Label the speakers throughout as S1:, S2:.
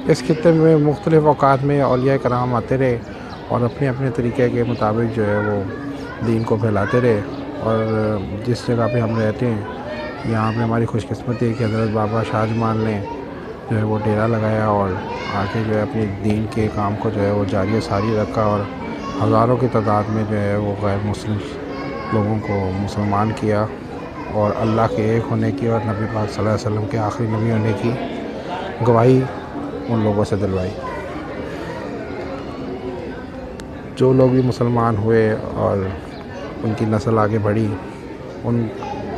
S1: इस खित्ते में मुख्तलिफ़ औक़ात में औलिया कराम आते रहे और अपने अपने तरीक़े के मुताबिक जो है वो दीन को फैलाते रहे। और जिस जगह पे हम रहते हैं यहाँ पे हमारी खुशकिस्मती है कि हज़रत बाबा शाहजमान ने जो है वो डेरा लगाया और आके जो है अपनी दीन के काम को जो है वो जारी सारी रखा और हज़ारों की तादाद में जो है वो गैर मुस्लिम लोगों को मुसलमान किया और अल्लाह के एक होने की और नबी पाक सल्लल्लाहु अलैहि वसल्लम के आखिरी नबी होने की गवाही उन लोगों से दिलवाई। जो लोग भी मुसलमान हुए और उनकी नस्ल आगे बढ़ी, उन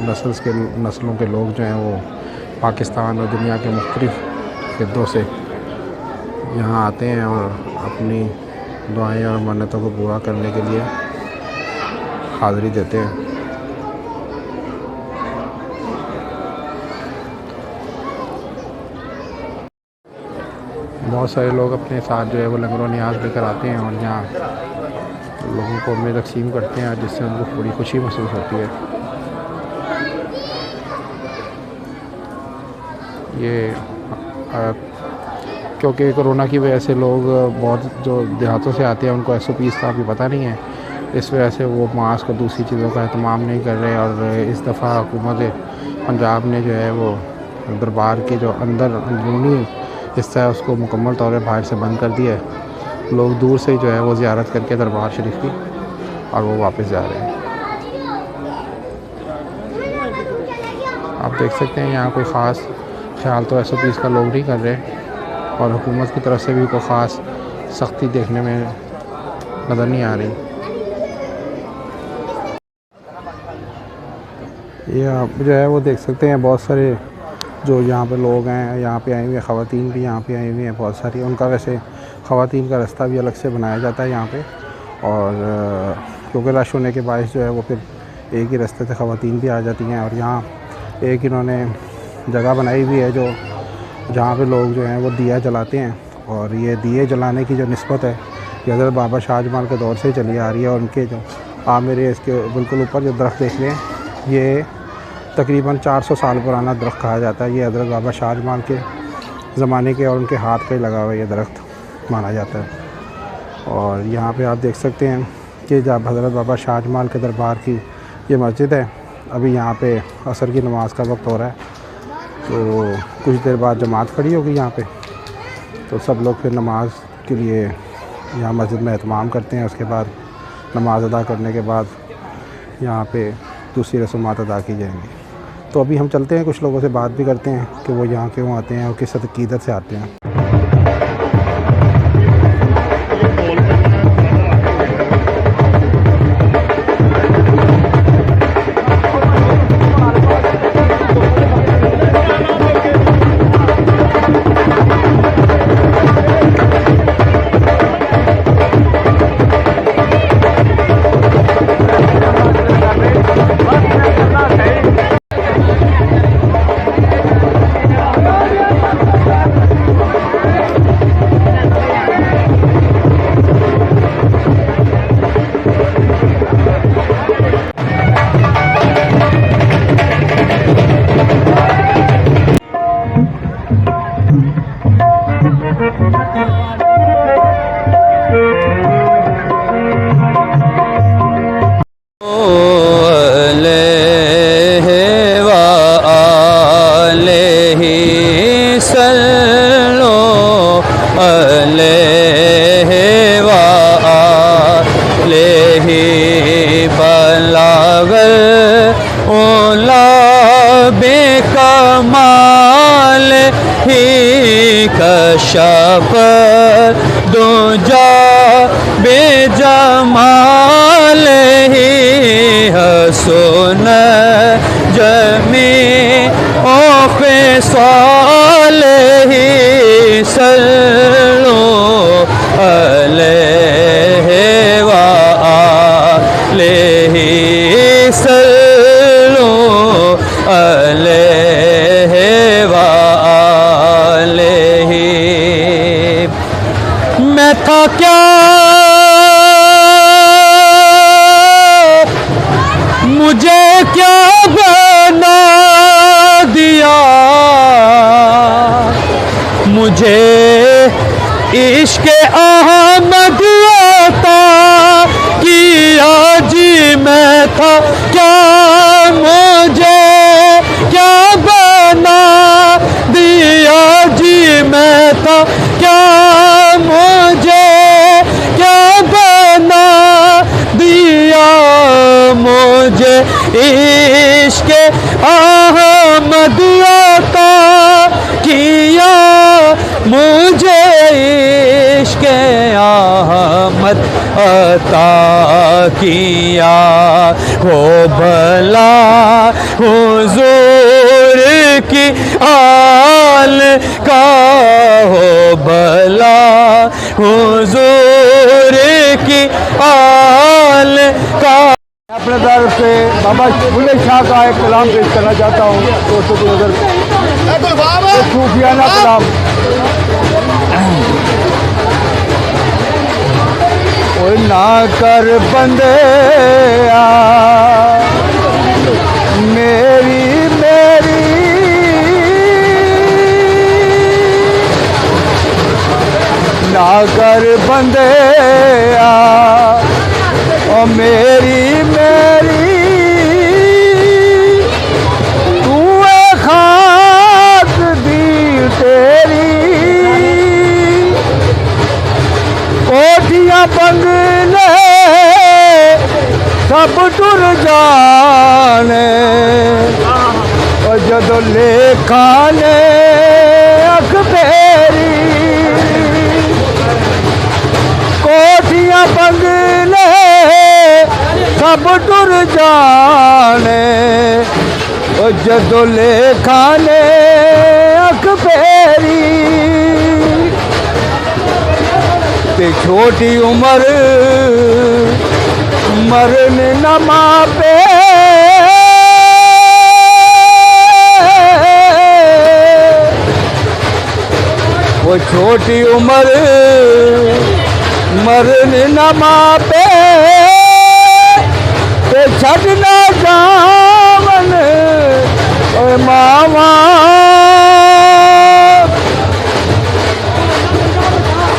S1: नस्लों के लोग जो हैं वो पाकिस्तान और दुनिया के मुख्तलिफ़ खित्तों से यहाँ आते हैं और अपनी दुआएं और मन्नतों को पूरा करने के लिए हाज़िरी देते हैं। बहुत सारे लोग अपने साथ जो है वो लंगर नियाज़ लेकर आते हैं और यहाँ लोगों को में तकसीम करते हैं जिससे उनको बड़ी खुशी महसूस होती है। ये क्योंकि कोरोना की वजह से लोग बहुत जो देहातों से आते हैं उनको SOPs का भी पता नहीं है, इस वजह से वो मास्क और दूसरी चीज़ों का अहतमाम नहीं कर रहे। और इस दफ़ा हुकूमत पंजाब ने जो है वो दरबार के जो अंदरूनी हिस्सा है उसको मुकम्मल तौर पर बाहर से बंद कर दिया है। लोग दूर से जो है वो ज़ियारत करके दरबार शरीफ की और वो वापस जा रहे हैं। आप देख सकते हैं यहाँ कोई ख़ास ख्याल तो SOPs का लोग नहीं कर रहे और हुकूमत की तरफ से भी कोई ख़ास सख्ती देखने में नज़र नहीं आ रही। ये आप जो है वो देख सकते हैं बहुत सारे जो यहाँ पे लोग हैं, यहाँ पे आए हुए ख़वातीन भी यहाँ पे आई हुई हैं बहुत सारी। उनका वैसे ख़वातीन का रास्ता भी अलग से बनाया जाता है यहाँ पे और क्योंकि रश होने के बायस जो है वो फिर एक ही रास्ते से ख़वातीन भी आ जाती हैं। और यहाँ एक इन्होंने जगह बनाई हुई है जो जहाँ पे लोग जो हैं वो दिया जलाते हैं और ये दिए जलाने की जो निस्बत है ये हज़रत बाबा शाहजमान के दौर से चली आ रही है। और उनके जो आप मेरे इसके बिल्कुल ऊपर जो दरख्त देख रहे हैं ये तकरीबन 400 साल पुराना दरख्त कहा जाता है। ये हज़रत बाबा शाहजमान के ज़माने के और उनके हाथ पे लगा हुआ ये दरख्त माना जाता है। और यहाँ पे आप देख सकते हैं कि जब हज़रत बाबा शाहजमान के दरबार की ये मस्जिद है, अभी यहाँ पे असर की नमाज़ का वक्त हो रहा है तो कुछ देर बाद जमात खड़ी होगी यहाँ पे, तो सब लोग फिर नमाज के लिए यहाँ मस्जिद में एहतमाम करते हैं। उसके बाद नमाज अदा करने के बाद यहाँ पे दूसरी रस्मात अदा की जाएंगी। तो अभी हम चलते हैं, कुछ लोगों से बात भी करते हैं कि वो यहाँ क्यों आते हैं और किस अक़ीदत से आते हैं।
S2: बेकमाल ही कशफ दूजा बेजमाल ही हसन जमी ओ ख़िसाल ही सल्लो अलैहि व आलिहि सल्लो अलैहि व आलिहि। मैं था क्या मुझे क्या बना दिया, मुझे अता किया हो भला हुजूर की आल का हो भला हुजूर की आल का।
S3: अपने तरफ से बाबा बुल्ले शाह का एक कलाम पेश करना चाहता हूँ दोस्तों की नजर में, सूफियाना कलाम। ओए ना कर बंदे मेरी मेरी ना कर बंदे ओ मेरी मेरी तू खाक दी तेरी कोठियां बंगले सब टुर जाने और जदों लेखा ने अख फेरी कोठियां बंगले सब टुर जाने ओ जदों लेखा ने अख फेरी ते छोटी उम्र मरन न मापे वो छोटी उम्र मरन न मापे ते छड़ना जावन ओए मावा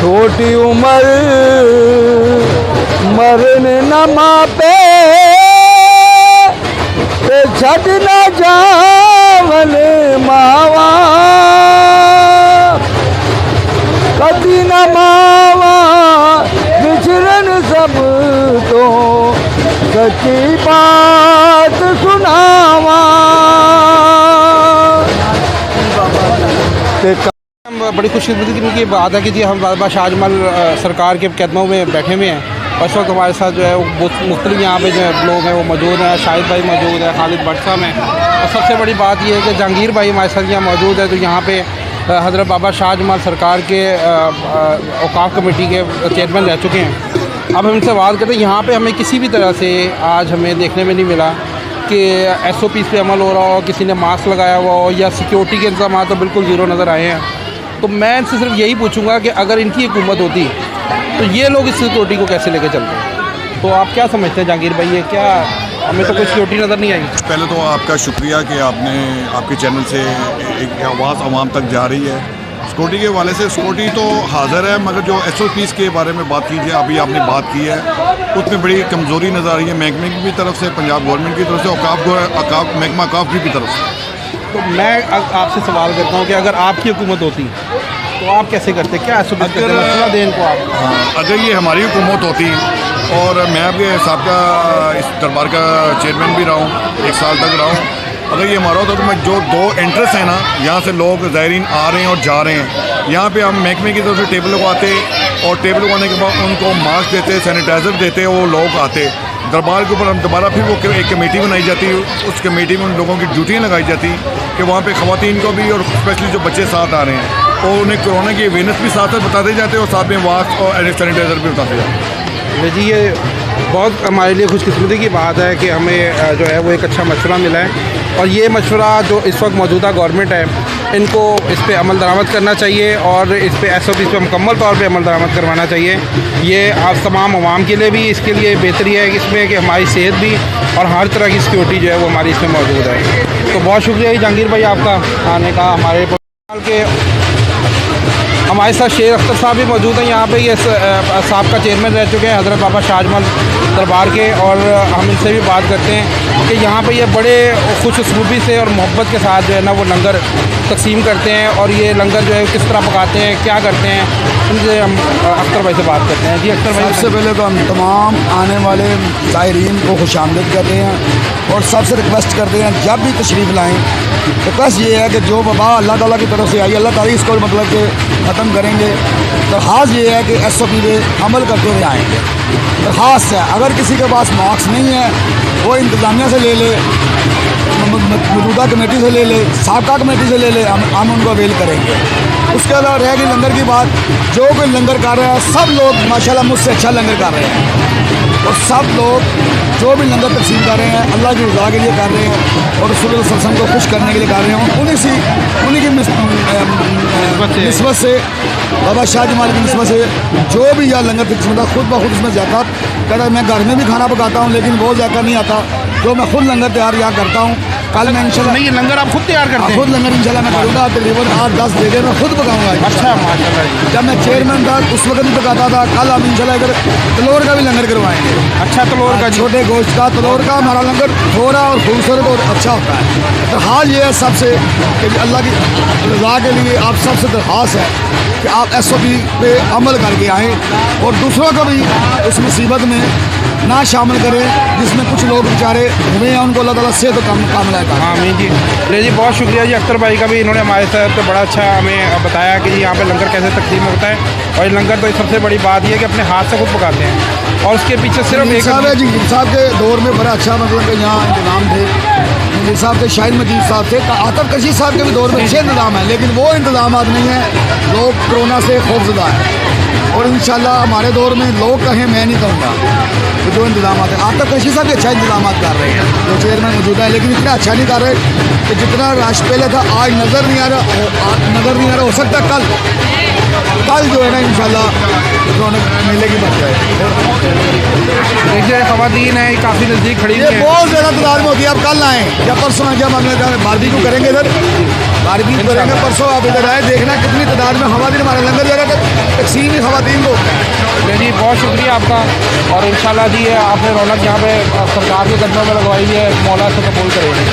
S3: छोटी उम्र मरन न मापे ते छड़ना जावन मावा कदी न मावा बिछड़न सब तो सच्ची बात सुनावा।
S1: बड़ी खुशकिस्मती की बात है कि जी हम बाबा शाहजमाल सरकार के कदमों में बैठे हुए हैं और इस वक्त हमारे साथ जो है वो मुख्तलिफ यहाँ पे जो लोग हैं वो मौजूद हैं। शाहिद भाई मौजूद है, खालिद भट्ट साहब हैं और सबसे बड़ी बात ये है कि जहांगीर भाई हमारे साथ यहाँ मौजूद है। तो यहाँ पे हज़रत बाबा शाहजमाल सरकार के औकाफ कमेटी के चेयरमैन रह चुके हैं। अब हम इनसे बात करते हैं, यहाँ पे हमें किसी भी तरह से आज हमें देखने में नहीं मिला कि SOPs पे अमल हो रहा हो, किसी ने मास्क लगाया हुआ हो या सिक्योरिटी के इंतजाम तो बिल्कुल ज़ीरो नज़र आए हैं। तो मैं इनसे सिर्फ यही पूछूंगा कि अगर इनकी हुकूमत होती तो ये लोग इस सिक्योरिटी को कैसे लेके चलते? तो आप क्या समझते हैं जहांगीर भाई, ये क्या हमें तो कोई सिक्योरिटी नज़र नहीं आई?
S4: पहले तो आपका शुक्रिया कि आपने आपके चैनल से एक आवाज़ आवाम तक जा रही है। सिक्योरिटी के हवाले से सिक्योरिटी तो हाज़िर है, मगर जो SOPs के बारे में बात कीजिए, अभी आपने बात की है, उसमें बड़ी कमज़ोरी नज़र आ रही है महकमे की भी तरफ से, पंजाब गवर्नमेंट की तरफ से, महकमा औकाफ की भी तरफ से।
S1: तो मैं आपसे सवाल करता हूँ कि अगर आपकी हुकूमत होती तो आप कैसे करते, क्या SOPs करते, मसला दें इनको आप?
S4: हाँ, अगर ये हमारी हुकूमत होती और मैं आपके सबका इस दरबार का चेयरमैन भी रहा हूँ, 1 साल तक रहा हूँ, अगर ये हमारा होता तो मैं जो 2 इंटरेस्ट हैं ना, यहाँ से लोग ज़ायरीन आ रहे हैं और जा रहे हैं, यहाँ पे हम महकमे की तरफ से टेबल लगवाते और टेबल लगवाने के बाद उनको मास्क देते, सैनिटाइज़र देते, वो लोग आते दरबार के ऊपर। हम दोबारा फिर वो एक कमेटी बनाई जाती, उस कमेटी में उन लोगों की ड्यूटियाँ लगाई जाती कि वहाँ पे ख़वातीन को भी और स्पेशली जो बच्चे साथ आ रहे हैं और उन्हें कोरोना की अवेयरनेस भी साथ साथ बताते जाते और साथ में मास्क और सैनिटाइज़र भी बताते जाते।
S1: जी ये बहुत हमारे लिए खुशकिस्मती की बात है कि हमें जो है वो एक अच्छा मशवरा मिला है और ये मशवरा जो इस वक्त मौजूदा गवर्नमेंट है इनको इस पर अमल दरामद करना चाहिए और इस पर SOPs पे मुकम्मल तौर पे अमल दरामद करवाना चाहिए। ये आप तमाम अवाम के लिए भी इसके लिए बेहतरी है इसमें कि हमारी सेहत भी और हर तरह की सिक्योरिटी जो है वो हमारी इसमें मौजूद है। तो बहुत शुक्रिया जहांगीर भाई आपका आने का। हमारे के हमारे साथ शेर अख्तर साहब भी मौजूद हैं यहाँ पे, ये साहब का चेयरमैन रह चुके हैं हज़रत बाबा शाहजमाल दरबार के, और हम इनसे भी बात करते हैं कि यहाँ पे ये बड़े खुश उसलूबी से और मोहब्बत के साथ जो है ना वो लंगर तकसीम करते हैं और ये लंगर जो है किस तरह पकाते हैं, क्या करते हैं, उनसे हम अख्तर भाई से बात करते हैं। जी अख्तर भाई,
S3: सबसे पहले तो हम तमाम आने वाले ज़ायरीन को खुशामदीद करते हैं और सबसे रिक्वेस्ट करते हैं जब भी तशरीफ़ लाएँ रिक्वेस्ट ये है कि जो वबा अल्लाह ताला की तरफ से आई, अल्लाह ताला इसको मतलब कि ख़त्म करेंगे। दरख्वास्त ये है कि SOP पे अमल करते हुए आएंगे। दरख्वास्त है, अगर किसी के पास मार्क्स नहीं है वो इंतज़ामिया से ले ले, मौजूदा कमेटी से ले ले, साबका कमेटी से ले ले, हम उनको अवेल करेंगे। उसके अलावा रह गई लंगर की बात, जो कोई लंगर कर रहा है सब लोग माशाल्लाह मुझसे अच्छा लंगर कर रहे हैं, और सब लोग जो भी लंगर तकसीम कर रहे हैं अल्लाह की रज़ा के लिए कर रहे हैं और रसूल सल्लल्लाहु को खुश करने के लिए कर रहे हैं। उन्हीं की निस्बत से, बाबा शाह जमाल की निस्बत से जो भी यह लंगर तकसीम होता है खुद ब खुद उसमें ज़कात कहता है। मैं घर में भी खाना पकाता हूँ लेकिन वो ज़कात नहीं आता जो मैं खुद लंगर तैयार यहाँ करता हूँ। कल मैं इंशाल्लाह
S2: नहीं, ये लंगर आप खुद तैयार करते हैं?
S3: खुद लंगर इंशाल्लाह मैं करूँगा, तकरीबन 8-10 जगह मैं खुद पकाऊँगा।
S2: अच्छा, माशाल्लाह।
S3: जब मैं चेयरमैन था उस वक्त भी पकाता था। कल हम इंशाल्लाह इधर तलोर का भी लंगर करवाएंगे।
S2: अच्छा, तलोर का जी।
S3: छोटे गोश्त का तलोर का हमारा लंगर थोड़ा और खूबसूरत और अच्छा होता है। तो हाल ये है सबसे कि अल्लाह की रज़ा के लिए आप सबसे दरख्वास्त है कि आप SOP पे अमल करके आएँ और दूसरों को भी उस मुसीबत में ना शामिल करें जिसमें कुछ लोग बेचारे हुए हैं, उनको अल्लाह ताला से तो काम लाएगा।
S2: हाँ अमीन जी। ले जी, बहुत शुक्रिया जी अख्तर भाई का भी, इन्होंने हमारे साथ तो बड़ा अच्छा हमें बताया कि यहाँ पे लंगर कैसे तकसीम होता है। और ये लंगर तो सबसे बड़ी बात ये है कि अपने हाथ से खुद पकाते हैं और उसके पीछे सिर्फ एक
S3: साहब है जी साहब के दौर में बड़ा अच्छा मतलब कि यहाँ इंतज़ाम थे। मंदिर साहब के शाहिद मजीद साहब थे, आतफ कशीद साहब के भी दौर में अच्छे इंतज़ाम है, लेकिन वो इंतज़ाम नहीं है। लोग कोरोना से खौफजदा है और इंशाल्लाह हमारे दौर में लोग कहें, मैं नहीं कहूँगा, तो जो इंतज़ाम है आतफ कशीद साहब भी अच्छा इंतज़ाम कर रहे हैं जो चेयरमैन मौजूद है, लेकिन इतना अच्छा नहीं कर रहे कि जितना रश पहले था आज नज़र नहीं आ रहा। हो सकता कल जो है ना इंशाल्लाह रौनक मेले की बात है।
S2: देखिए ख़वातीन है काफ़ी नज़दीक खड़ी
S3: ये बहुत ज़्यादा तादाद में होती है। आप कल आएँ या परसों आए, जब हम बारबेक्यू करेंगे इधर, बारबेक्यू करेंगे परसों, आप इधर आए, देखना कितनी तादाद में ख़वातीन हमारे लंगर जगह तकसीम ही ख़वातीन को।
S2: जी बहुत शुक्रिया आपका, और इंशाल्लाह जी आपने रौनक यहाँ पे सरकार के कदमों में लगवाई है, मौला से कबूल करेंगे।